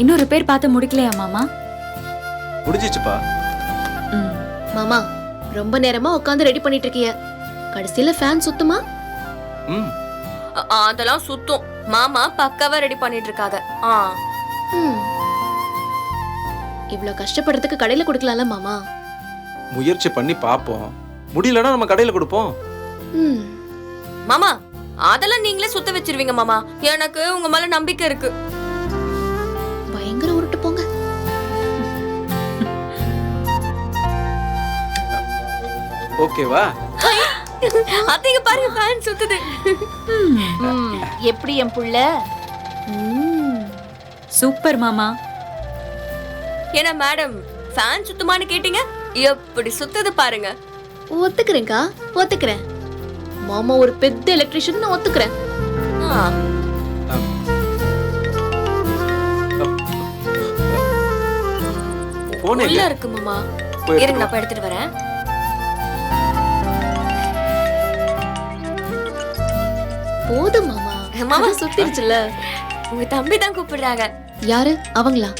இன்னும் ரிப்பேர் பார்த்து முடிக்கலையா மாமா? முடிஞ்சிச்சுப்பா. மாமா ரொம்ப நேரமா உட்கார்ந்து ரெடி பண்ணிட்டு இருக்கீங்க, கடைசியில ஃபேன் சுத்துமா? ம் அதெல்லாம் சுத்தம். மாமா பக்காவா ரெடி பண்ணிட்டு இருக்காங்க. இவ்ளோ கஷ்டப்படுறதுக்கு கடையில கொடுக்கலாம்ல மாமா? முயற்சி பண்ணி பாப்போம், முடியலன்னா நம்ம கடையில கொடுப்போம். மாமா அதெல்லாம் நீங்களே சுத்த வச்சிருவீங்க மாமா. எனக்கு உங்க மேல நம்பிக்கை இருக்கு. பயங்கர உருட்டு போங்க. ஓகேவா? அத்தைங்க பாருங்க, ஃபேன் சுத்துது. எப்படி என் புள்ள? சூப்பர் மாமா. ஏன்னா மேடம் ஃபேன் சுத்துமான்னு கேட்டீங்க, எப்படி சுத்துது பாருங்க. ஒத்துக்கிறேன்க்கா, ஒத்துக்கிறேன். மாமா ஒரு பெரிய எலக்ட்ரிஷியன், நான் ஒத்துக்கிறேன். போன் உள்ள எங்க? இருக்கு மாமா. போய் இருங்க நான் போய் எடுத்துட்டு வரேன். போதும் மாமா, மாமா சுத்திருச்சுல. உங்க தம்பி தான் கூப்பிடுறாங்க. யாரு அவங்களா?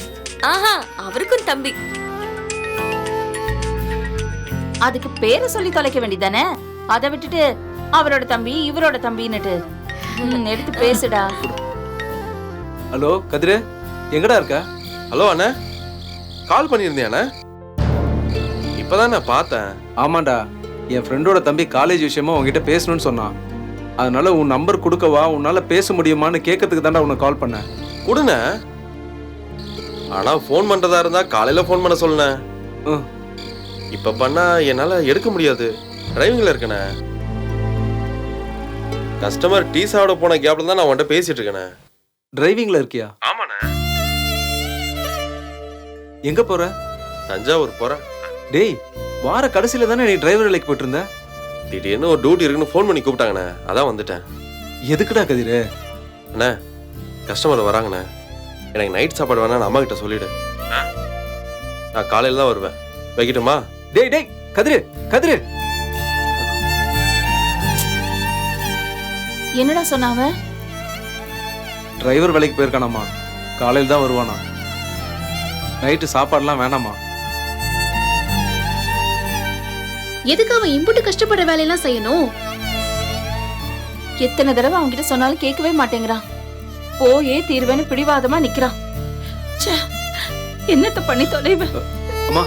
ஆஹா, அவருக்கும் தம்பி. அதுக்கு பேரை சொல்லி தொலைக்க வேண்டியதானே? அதை விட்டுட்டு அவரோட தம்பி இவரோட தம்பின்னுட்டு எடுத்து பேசுடா. ஹலோ கதிரு, எங்கடா இருக்க? ஹலோ அண்ணா, கால் பண்ணியிருந்தேன் அண்ணா. இப்பதான் நான் பார்த்தேன். ஆமாண்டா, என் ஃப்ரெண்டோட தம்பி காலேஜ் விஷயமா உங்ககிட்ட பேசணும்னு சொன்னான். அதனால உன் நம்பர் கொடுக்கவா, உன்னால பேச முடியுமான்னு கேட்கறதுக்கு தாண்டா உனக்கு கால் பண்ணேன். கொடுண்ண. ஆனா ஃபோன் பண்றதா இருந்தா காலையில ஃபோன் பண்ண சொல்லுண்ணே. இப்ப பண்ணா என்னால எடுக்க முடியாது, டிரைவிங்ல இருக்கேண்ணே. கஸ்டமர் டீ சாப்பிட போன கேப்ல தான் நான் உன்கிட்ட பேசிட்டு இருக்கேண்ணே. டிரைவிங்ல இருக்கியா? ஆமாண்ணே. எங்க போற? தஞ்சாவூர் போறேன். டேய், வார கடைசியில தானே நீ டிரைவர் வேலைக்கு போயிட்டு இருந்த. திடீர்னு ஒரு டியூட்டி இருக்குன்னு ஃபோன் பண்ணி கூப்பிட்டாங்கண்ணே, அதான் வந்துட்டேன். எதுக்குடா கதிரு? அண்ணே, கஸ்டமர் வராங்கண்ணே. எனக்கு நைட் சாப்பாடு வேணா அம்மா கிட்ட சொல்லிடு. நான் காலையில தான் வருவேன். வைக்கட்டுமா? டேய் டேய் கதிரு, கதிரு. என்னடா சொன்னாவ? டிரைவர் வேலைக்கு போயிருக்கானாமா, காலையில தான் வருவானா. நைட்டு சாப்பாடுலாம் வேணாமா. எதுக்கு அவன் இம்புட்டு கஷ்டப்படுற வேலையெல்லாம் செய்யணும்? எத்தனை தடவை அவங்க கிட்ட சொன்னாலும் கேட்கவே மாட்டேங்கிறான். போயே தீர்வேன்னு பிடிவாதமா நிக்கிறான். ச்சே, என்னத்த பண்ணி தொலைவ? அம்மா